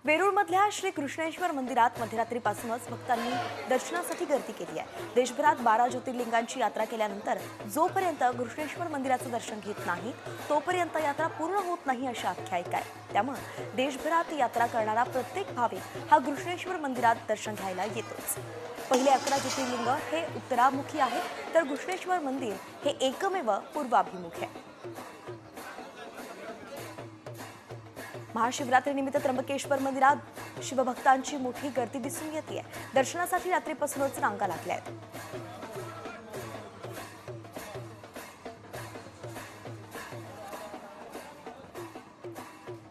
वेरूळमधल्या श्री कृष्णेश्वर मंदिरात मध्यरात्रीपासूनच भक्तांनी दर्शनासाठी गर्दी केली आहे। देशभरात 12 ज्योतिर्लिंगांची यात्रा केल्यानंतर जोपर्यंत कृष्णेश्वर मंदिराचं दर्शन घेत नाही तोपर्यंत यात्रा पूर्ण होत नाही अशी आख्यायिका आहे। त्यामुळे देशभरात यात्रा करणारा प्रत्येक भाविक हा कृष्णेश्वर मंदिरात दर्शन घ्यायला येतोच। पहिले 11 ज्योतिर्लिंग हे उत्तरामुखी आहेत, तर कृष्णेश्वर मंदिर हे एकमेव पूर्वाभिमुख आहे। महाशिवरात्रीनिमित्त त्र्यंबकेश्वर मंदिरात शिवभक्तांची मोठी गर्दी दिसून येते। दर्शनासाठी रात्रीपासूनच रांगा लागल्या आहेत।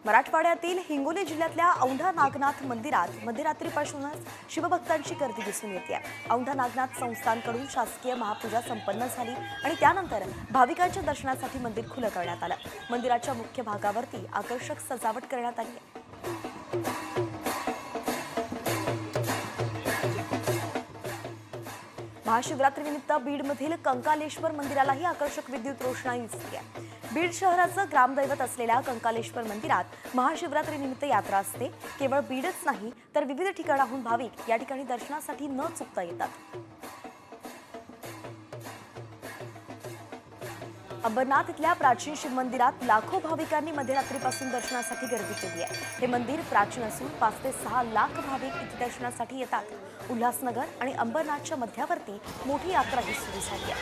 मराठवाड्यातील हिंगोली जिल्ह्यातल्या औंढा नागनाथ मंदिरात मध्यरात्रीपासूनच शिवभक्तांची गर्दी दिसून येते। औंढा नागनाथ संस्थानकडून शासकीय महापूजा संपन्न झाली आणि त्यानंतर भाविकांच्या दर्शनासाठी मंदिर खुलं करण्यात आलं। मंदिराच्या मुख्य भागावरती आकर्षक सजावट करण्यात आली आहे। महाशिवरात्रीनिमित्त बीडमधील कंकालेश्वर मंदिरालाही आकर्षक विद्युत रोषणाई दिसते। बीड शहराचं ग्रामदैवत असलेल्या कंकालेश्वर मंदिरात महाशिवरात्रीनिमित्त यात्रा असते। केवळ बीडच नाही तर विविध ठिकाणाहून भाविक या ठिकाणी दर्शनासाठी न चुकता येतात। अंबरनाथ इथल्या प्राचीन शिव मंदिरात लाखो भाविकांनी मध्यरात्रीपासून दर्शनासाठी गर्दी केली आहे। हे मंदिर प्राचीन असून 5 ते 6 लाख भाविक इथे दर्शनासाठी येतात। उल्हासनगर आणि अंबरनाथच्या मध्यावरती मोठी यात्राही सुरू झाली आहे।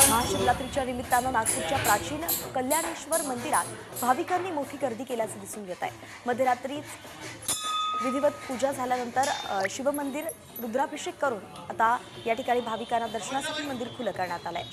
महाशिवरात्रीच्या निमित्तानं नागपूरच्या प्राचीन कल्याणेश्वर मंदिरात भाविकांनी मोठी गर्दी केल्याचं दिसून येत आहे। मध्यरात्री विधिवत पूजा झाल्यानंतर शिवमंदिर रुद्राभिषेक करून आता या ठिकाणी भाविकांना दर्शनासाठी मंदिर खुलं करण्यात आलंय।